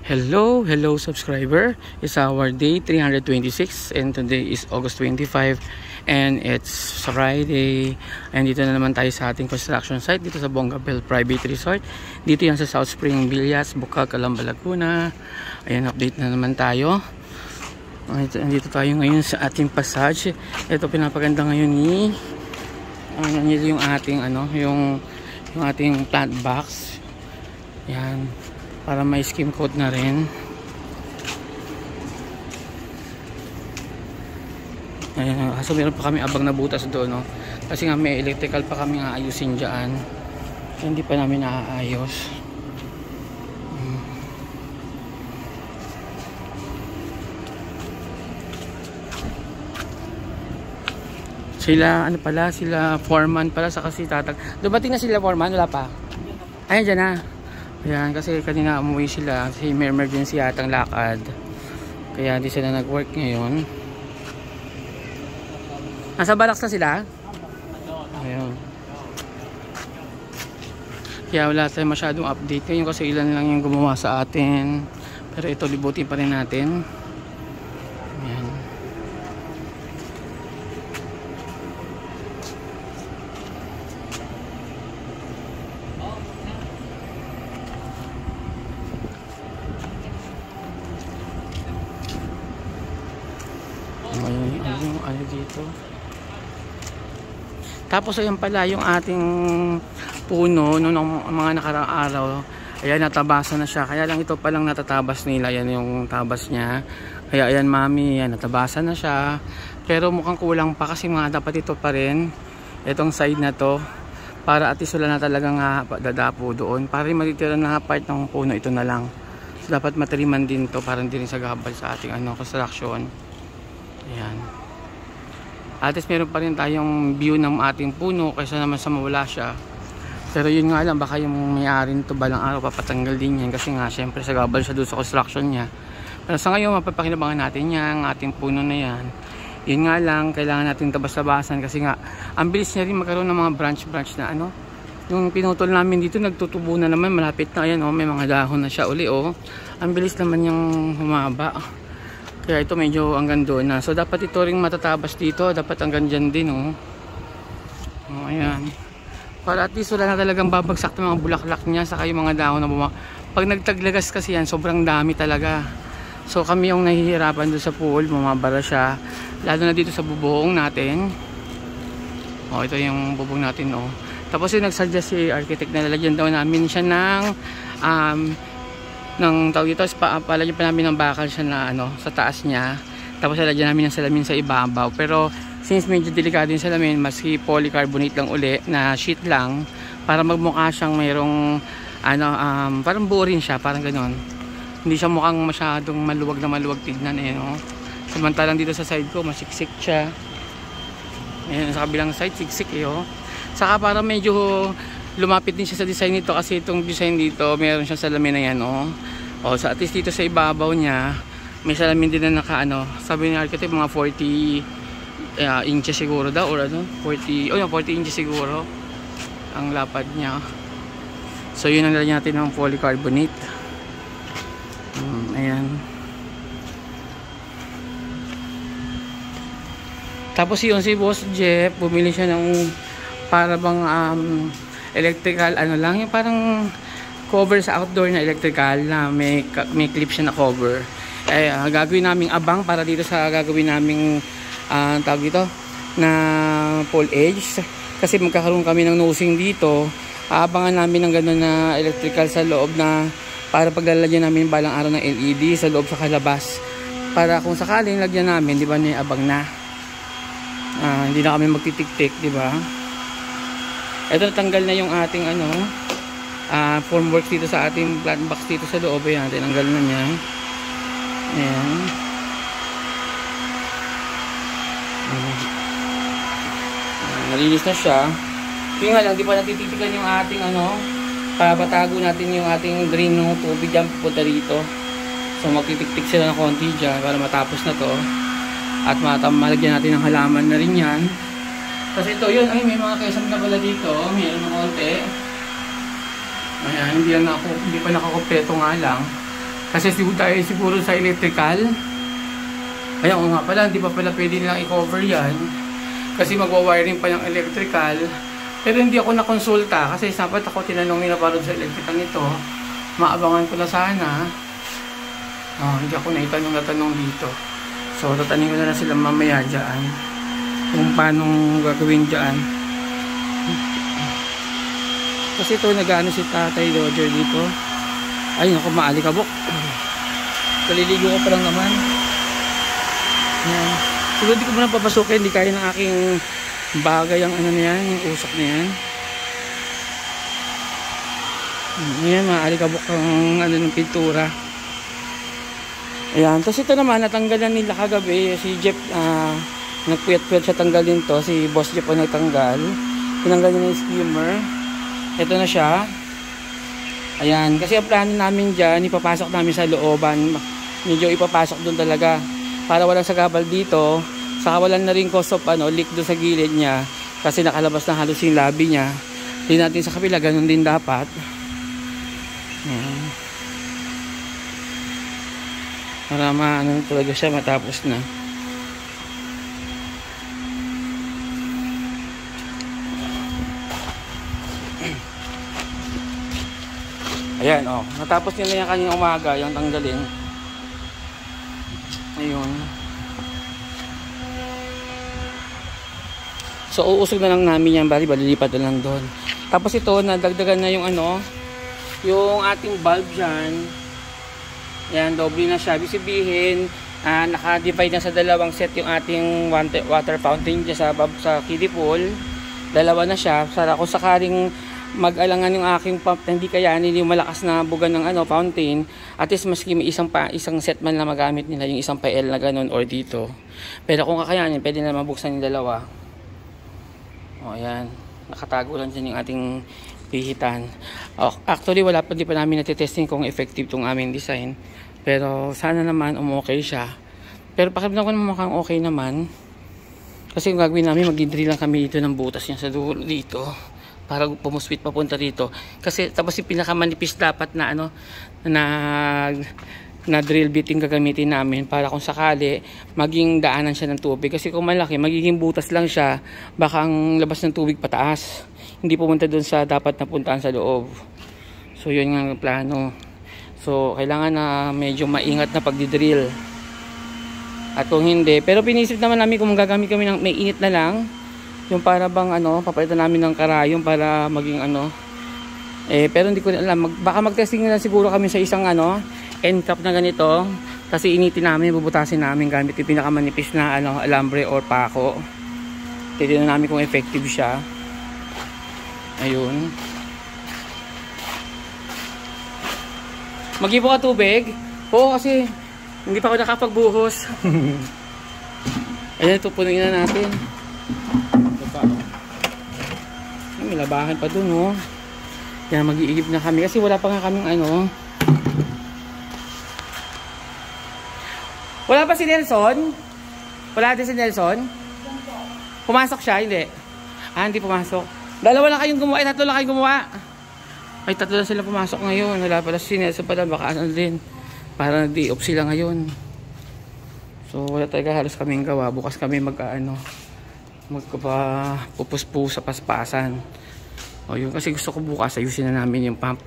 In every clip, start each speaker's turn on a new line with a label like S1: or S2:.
S1: Hello subscriber. It's our day 326 and today is August 25 and it's Friday. And dito na naman tayo sa ating construction site dito sa Bongabel Private Resort. Dito yan sa South Spring Villas, Bukal, Calamba, Laguna. Ayan, update na naman tayo. Dito tayo ngayon sa ating passage. Ito pinapaganda ngayon ni yung ating yung ating plant box. Yan, para may skim coat na rin. Ayan, so meron pa kami abang na butas doon, no? Kasi nga may electrical pa kami aayusin dyan. Hindi pa namin naaayos. Sila sila foreman pala sa kasi tatag. Dumating na sila foreman, wala pa. Ayan dyan na. Ayan, kasi kanina umuwi sila kasi may emergency yatang lakad. Kaya di sila nag-work ngayon. Nasa Barracks na sila? Ayan. Kaya wala tayo masyadong update ngayon kasi ilan lang yung gumawa sa atin. Pero ito libutin pa rin natin. Ayan. Ano dito. Tapos ayan pala yung ating puno noong mga nakaraang araw. Ayan, natabasan na siya. Kaya lang ito palang natatabas nila. Ayan yung tabas niya. Kaya ayan mami, ayan, natabasan na siya. Pero mukhang kulang pa kasi mga dapat ito pa rin. Itong side na to. Para at least wala na talagang dadapo doon. Para matitira na part ng puno, ito na lang. So dapat matiriman din to para hindi rin sa gabal sa ating construction. Ayan. At least meron pa rin tayong view ng ating puno kaysa naman sa mawala siya. Pero yun nga lang, baka yung may-ari nito balang araw papatanggal din yan kasi nga syempre sa gabal siya doon sa construction niya. Pero sa ngayon mapapakinabangan natin yan, ang ating puno na yan. Yun nga lang, kailangan natin tabas-tabasan kasi nga ang bilis niya rin magkaroon ng mga branch na yung pinutol namin dito nagtutubo na naman, malapit na. Ayan, may mga dahon na siya uli. Ang bilis naman yung humaba. Kaya ito medyo hanggang doon na. So dapat ito ring matatabas dito. Dapat hanggang dyan din. Ayan. Para at least wala na talagang babagsak ng mga bulaklak niya. Saka yung mga dahon na pag nagtaglagas kasi yan, sobrang dami talaga. So kami yung nahihirapan doon sa pool. Bumabara siya. Lalo na dito sa bubong natin. Ito yung bubong natin. Tapos yung nagsuggest si architect na lalagyan daw namin siya ng tawag dito, palagyan pa namin ng bakal siya na sa taas niya. Tapos lalagyan namin ng salamin sa ibabaw. Pero since medyo delikado yung salamin, maski polycarbonate lang uli na sheet lang para magmukha siyang mayroong parang buo rin siya, parang ganoon. Hindi siya mukhang masyadong maluwag tignan Samantalang dito sa side ko masiksik siya. Ayan, sa kabilang side siksik Saka para medyo lumapit din siya sa design nito kasi itong design dito meron siyang salamin na yan so at least dito sa ibabaw niya may salamin din na sabi ni architect mga 40 inches siguro daw or 40 inches siguro ang lapad niya. So yun ang lalagyan natin ng polycarbonate. Ayan. Tapos yun si Boss Jeff bumili siya ng para bang electrical lang yung parang cover sa outdoor na electrical na may clip siya na cover. Gagawin naming abang para dito sa gagawin naming tawag dito na pole edge kasi magkakaroon kami ng nosing dito. Aabangan namin ng gano'n na electrical sa loob na para paglalagyan namin balang araw ng LED sa loob sa kalabas para kung sakaling lagyan namin, di ba, may abang na hindi na kami magtitik-tik, di ba? Ito natanggal na yung ating formwork dito sa ating plant box dito sa loob. Ayan, tinanggal na niya. Ayan. Nalinis na siya. Yung nga lang, di pa natititigan yung ating papatago natin yung ating drain ng tubig dyan pupunta rito. So magtitik-tik sila ng konti dyan para matapos na to. At malagyan natin ng halaman na rin yan. Kasi ito yun, may mga kesam na pala dito, mayroon ng konti. Ayan, hindi pa nakakompleto nga lang. Kasi siguro sa electrical. Ayan, o nga pala, hindi pa pala pwede nilang i-cover yan. Kasi magwa-wiring pa yung electrical. Pero hindi ako nakonsulta kasi sapat ako tinanong nila para sa electrical nito. Maabangan ko na sana. Hindi ako naitanong dito. So, tatanungin ko na lang sila mamaya dyan. Kung paano gagawin dyan. Kasi ito, nag-ano si Tatay Roger dito. Ay, naku, maalikabok. Kaliligo ko pa lang naman. Ayan. Siguro di ko muna papasukin. Hindi kaya ng aking bagay ang ano na yan, yung usok na yan. Ayan, maalikabok ang ano ng pintura. Ayan. Tapos ito naman, natanggalan nila kagabi. Si Jeff, nagpuyat-puyat siya tanggalin to. Si Boss Jeff ang nagtanggal. Tinanggal niya yung skimmer. Ito na siya. Ayan. Kasi ang plano namin dyan, ipapasok namin sa looban. Medyo ipapasok doon talaga. Para walang sagabal dito. Saka walang na rin cause of leak doon sa gilid niya. Kasi nakalabas na halos yung labi niya. Hindi natin sa kapila, ganun din dapat. Ayan. Para maano talaga siya matapos na. Ayan, natapos nila yung kanyang umaga, yung tanggalin. Ayun. So, uusog na lang namin yan, bali-lilipat na lang doon. Tapos ito, nadagdagan na yung yung ating bulb dyan. Ayan, doble na siya. Ibig sabihin, naka-divide na sa dalawang set yung ating water fountain dyan sa kiddie pool. Dalawa na siya. Kung sakaling mag-alangan yung aking pump na hindi kayanin yung malakas na bugan ng fountain, at least maski may isang set man lang magamit nila, yung isang PL na ganun or dito. Pero kung kakayanin, pwede na mabuksan yung dalawa. Ayan, nakatago lang dyan yung ating pihitan. Actually, hindi pa namin natitesting kung effective tong aming design, pero sana naman okay siya. Pero pakiramdam ko naman mukhang okay naman, kasi yung gagawin namin, mag-drill lang kami dito ng butas niya sa dulo dito para pumuswit papunta dito. Kasi tapos yung pinakamanipis dapat na na drill bit yung gagamitin namin para kung sakali maging daanan siya ng tubig. Kasi kung malaki, magiging butas lang siya, baka ang labas ng tubig pataas, hindi pumunta dun sa dapat na puntaan sa loob. So yun nga ang plano. So kailangan na medyo maingat na pagdi-drill. At kung hindi, pero pinisip naman namin kung gagamit kami ng may init na lang, yung para bang papalitan namin ng karayom para maging pero hindi ko alam, baka mag-testing na lang siguro kami sa isang end cap na ganito, kasi initin namin, bubutasin namin gamit yung pinakamanipis na alambre or pako. Titignan namin kung effective siya. Ayun. Mag-ibo ka tubig? Oo, kasi hindi pa ako nakapagbuhos. Ayan, ito punuin na natin. May labahan pa dun, Kaya mag-iigib na kami kasi wala pa nga kaming Wala pa si Nelson? Wala din si Nelson? Pumasok siya? Hindi. Hindi pumasok. Dalawa lang kayong gumawa. Tatlo lang kayong gumawa. Ay, tatlo lang sila pumasok ngayon. Wala pala si Nelson pala. Baka din. Para nag-day off sila ngayon. So wala talaga halos kaming gawa. Bukas kami magpupuspo sa paspasan. Yun kasi gusto ko bukas ayusin na namin yung pump.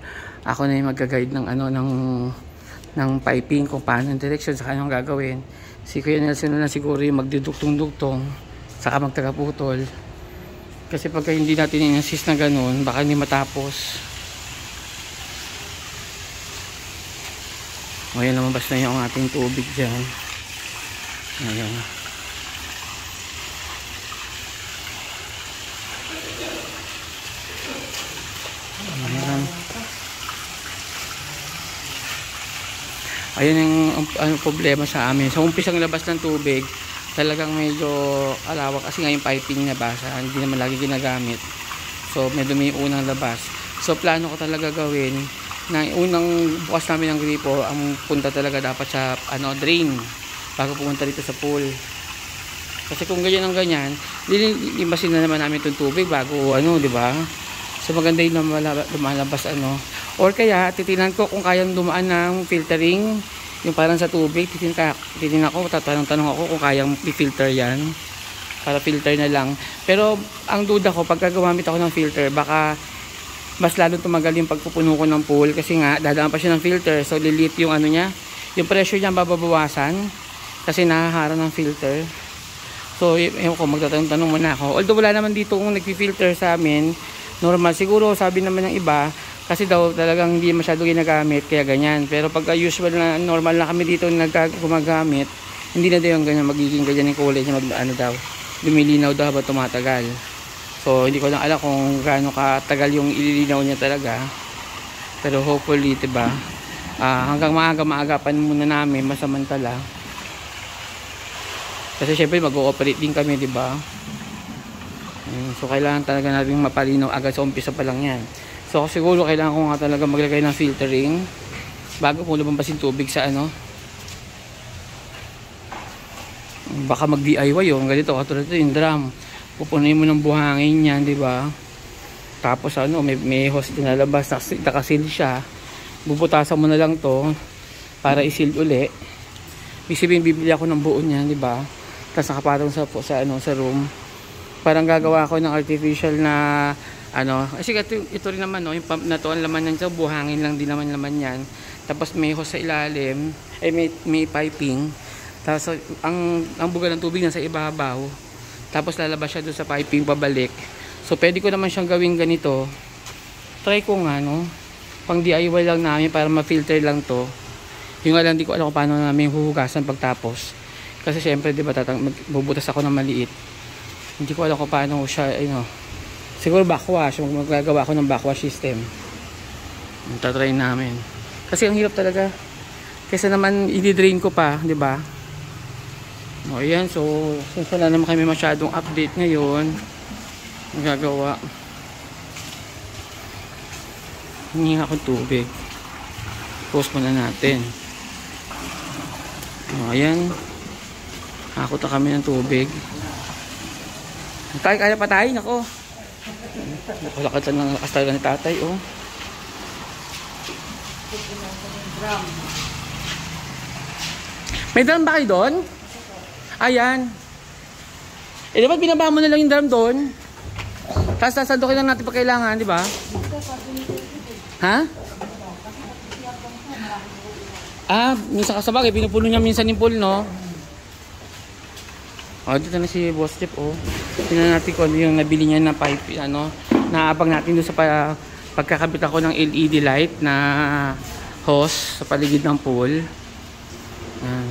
S1: Ako na yung mag-guide ng piping kung paano yung direction sa kanyang gagawin. Si Kuya Nelson na siguro yung magdiduktong-duktong saka magtagaputol. Kasi pagka hindi natin in-assist na ganun, baka hindi matapos. Ayan, lumabas na yung ating tubig dyan. Ayan. Ayun yung problema sa amin. Sa umpisang labas ng tubig, talagang medyo alawak kasi nga yung piping na basa, hindi naman lagi ginagamit. So may dumi yung unang labas. So plano ko talaga gawin na unang bukas namin ng gripo, ang punta talaga dapat sa drain bago pumunta dito sa pool. Kasi kung ganyan ang ganyan, lilimasin na naman namin itong tubig bago di ba? So maganda yung lumalabas Or kaya titingnan ko kung kayang dumaan ng filtering, yung parang sa tubig. Titingnan ko, tatanong ako kung kayang i-filter yan, para filter na lang. Pero ang duda ko, pagka gumamit ako ng filter, baka mas lalo tumagal yung pagpupuno ko ng pool, kasi nga dadaan pa siya ng filter, so lilit yung ano niya, yung pressure niya babawasan kasi nahaharang ng filter. So yun ko, magtatanong muna ako. Although wala naman dito kung nagfi-filter sa amin, normal siguro, sabi naman ng iba, kasi daw talagang hindi masyado ginagamit, kaya ganyan. Pero pagka usual na normal na kami dito gumagamit, hindi na daw yung ganyan, magiging ganyan yung kulay niya, ano daw, lumilinaw daw habang tumatagal. So hindi ko lang alam kung gaano katagal yung ililinaw niya talaga. Pero hopefully, diba, hanggang maaga-maagapan muna namin masamantala. Kasi syempre mag-ooperate din kami, diba? So kailangan talaga natin mapalinaw agad sa umpisa pa lang yan. So siguro kailangan ko nga talaga maglagay ng filtering bago ko lumabas yung tubig sa ano. Baka mag-DIY yung ganito, katulad ito yung drum. Pupunuin mo ng buhangin yan, di ba? Tapos ano, may hose din na labas, nakasil siya. Bubutasan mo na lang to para isil uli. Ibig sabihin, bibili ako ng buo niyan, di ba? Tapos nakapatong sa room. Parang gagawa ako ng artificial na ano, kasi ito rin naman, no, yung pump na to, ang laman yan sa buhangin lang din naman laman yan. Tapos may hose sa ilalim, may piping. Tapos ang buga ng tubig nasa ibabaw. Tapos lalabas siya doon sa piping pabalik. So pwede ko naman siyang gawin ganito. Try ko nga, no, pang DIY lang namin para ma-filter lang to. Yung nga lang, di ko alam kung paano namin huhugasan pagtapos. Kasi syempre, di ba, bubutas ako ng maliit. Hindi ko alam kung paano siya, ano. Siguro backwash, magagawa ko ng backwash system. Tatry namin. Kasi ang hirap talaga. Kasi naman i-drain ko pa, 'di ba? O ayan, so since wala naman kami masyadong update ngayon, magagawa. Hingi ako tubig. Post muna natin. O ayan. Hakot na kami ng tubig. Tay, kaya pa tayo, nako. Nakalakad ng lakas talaga ni tatay, oh. May drum ba kayo doon? Ayan. Eh, dapat binaba mo na lang yung drum doon. Tapos sasandukin lang natin pag kailangan, di ba? Ha? Minsan kasabagay, pinupuno niya minsan yung pool, no? Dito na si Boss Jeff, oh. Tingnan natin kung ano yung nabili niya na pipe, ano. Naabang natin doon sa pagkakabit ako ng LED light na hose sa paligid ng pool.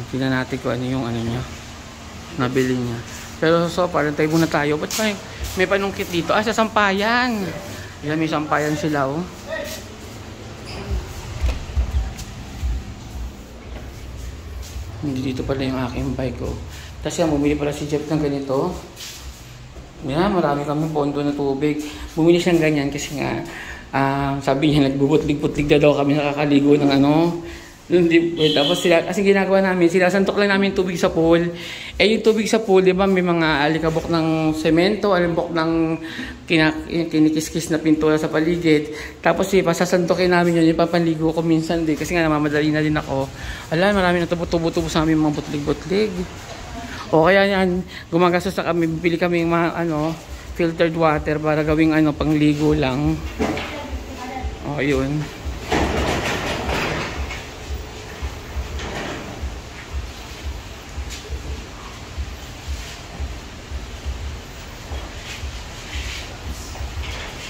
S1: Tingnan natin kung ano yung ano niya, nabili niya. Pero so far, antay muna tayo. Ba't may panungkit dito? Sa sampayan. Yan, may sampayan sila, oh. Dito pala yung aking bike, oh. Tapos yan, bumili pala si Jeff ng ganito. Yan, marami kami pondo na tubig. Bumili siyang ganyan kasi nga, sabi niya, nagbubutlig-putlig na daw kami nakakaligo ng ano. Tapos sila, kasi ginagawa namin, sinasantok lang namin tubig sa pool. Yung tubig sa pool, di ba, may mga alikabok ng semento, alikabok ng kinikis-kis na pintura sa paligid. Tapos pasasantokin namin yun, ipapaligo ko minsan din. Kasi nga, namamadali na din ako. Marami na tubo-tubo sa amin mga butlig-butlig. O kaya yan, gumagastos na kami, bibili kami mga filtered water para gawing pangligo lang. O yun.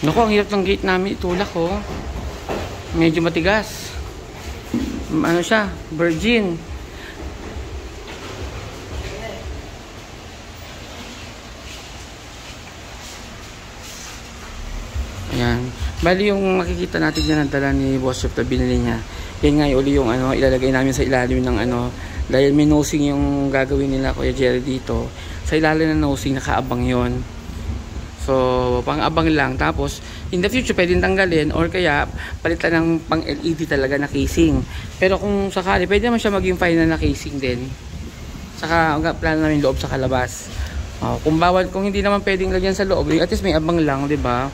S1: Naku, ang hirap ng gate namin itulak, oh. Medyo matigas. Ano siya? Virgin. Ayan. Bali yung makikita natin dyan ang dala ni Boss Jeff na binili niya. Yan nga uli yung ilalagay namin sa ilalim ng dahil may nosing yung gagawin nila Kuya Jerry dito. Sa ilalim ng nosing nakaabang yon. So, pang-abang lang. Tapos, in the future, pwedeng tanggalin or kaya palitan ng pang-LED talaga na casing. Pero kung sakali, pwede naman siya maging final na casing din. Saka, plano namin loob sa kalabas. Kung hindi naman pwedeng lagyan sa loob, at least may abang lang, 'di ba?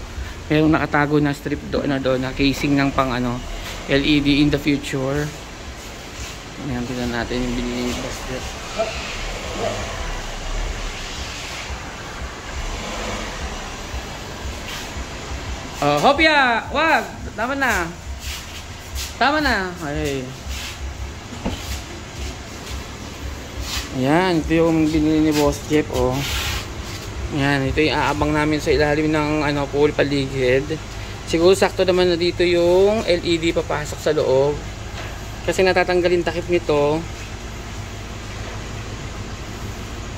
S1: Merong nakatago na strip doon na casing ng pang LED in the future. Ayan, tingnan natin yung binili ni Boss Jeff. Oh, Hopia! Wag! Tama na! Tama na! Ay. Ayan, ito yung binili ni Boss Jeff, oh. Ayan, ito yung aabang namin sa ilalim ng pool paligid. Siguro sakto naman na dito yung LED papasok sa loob. Kasi natatanggalin takip nito.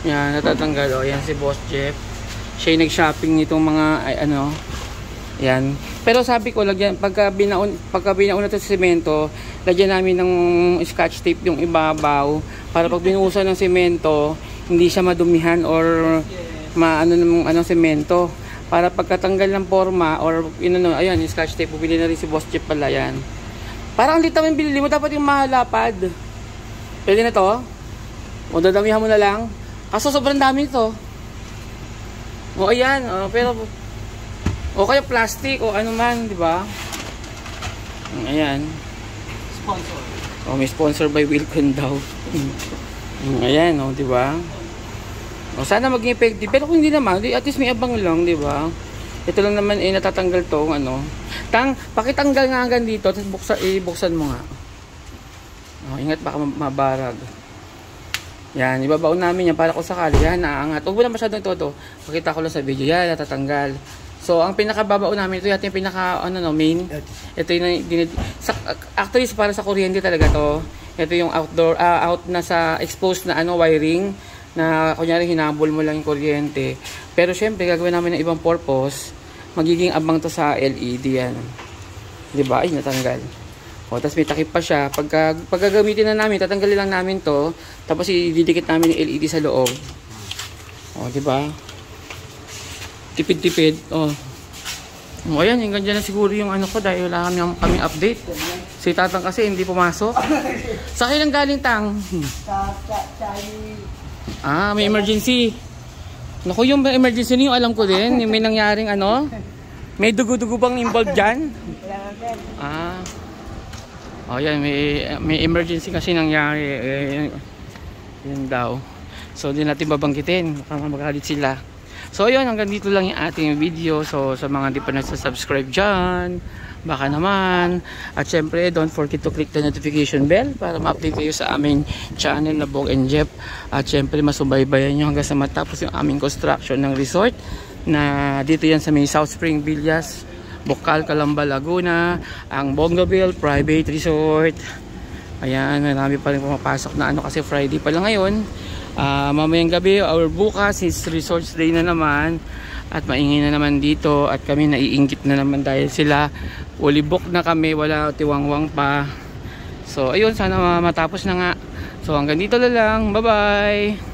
S1: Ayan, natatanggal, oh. Ayan si Boss Jeff. Siya yung nag-shopping nitong mga, yan. Pero sabi ko, lagyan, pagka binaon na ito sa semento, lagyan namin ng scotch tape yung ibabaw para pag binuhusan ng semento, hindi siya madumihan or ng semento. Para pagkatanggal ng forma or ayan, yung scotch tape, bumili na rin si Boss Jeff pala yan. Parang litaw yung binili mo, dapat yung mahalapad. Pwede na to? O dadamihan mo na lang? Kaso sobrang dami ito. O ayan, pero o kaya plastic o ano man, di ba? Ayan.
S2: Sponsor.
S1: O may sponsor by Wilcon daw. Ayan, o, di ba? O sana maging effective, pero kung hindi naman, at least may abang lang, di ba? Ito lang naman natatanggal to, pakitanggal nga hanggang dito, tapos ibuksan mo nga. O, ingat baka mabarag. Yan, ibabaon namin yan para kung sakali. Yan, naangat. Huwag mo na masyadong ito. Pakita ko lang sa video. Yan, natatanggal. So, ang pinakababaon namin, ito yung pinaka, main. Ito yung, actually, para sa kuryente talaga to. Ito yung outdoor, out na sa exposed na wiring, na kunyari hinabol mo lang yung kuryente. Pero syempre, gagawin namin ng ibang purpose, magiging abang to sa LED yan. Diba? Ay, natanggal. O, tapos may takip pa siya. Pag gagamitin na namin, tatanggalin lang namin to, tapos ididikit namin yung LED sa loob. O, diba? Tipid-tipid. O, ayan, yung ganyan na siguro yung ko dahil wala kami update. Si Tatang kasi hindi pumasok. Sa kailan galing, Tang? May emergency. Naku, yung emergency niyo, alam ko din. Yung may nangyaring may dugo-dugo bang involved dyan? Yan, may emergency kasi nangyari. Yun daw. So, di natin babanggitin. Baka magalit sila. So ayun, hanggang dito lang yung ating video. So sa mga di pa nagsasubscribe dyan, baka naman. At syempre, don't forget to click the notification bell para ma-update kayo sa aming channel na Bog and Jeff. At syempre, masubaybayan nyo hanggang sa matapos yung aming construction ng resort na dito yan sa may South Spring Villas, Bocal, Calamba, Laguna, ang Bongaville Private Resort. Ayan, marami pa rin pumapasok na kasi Friday pa lang ngayon. Mamayang gabi or bukas is Resorts Day na naman at maingay na naman dito at kami naiinggit na naman dahil sila fully booked na kami, wala tiwangwang pa. So ayun, sana matapos na nga. So hanggang dito na lang, bye bye.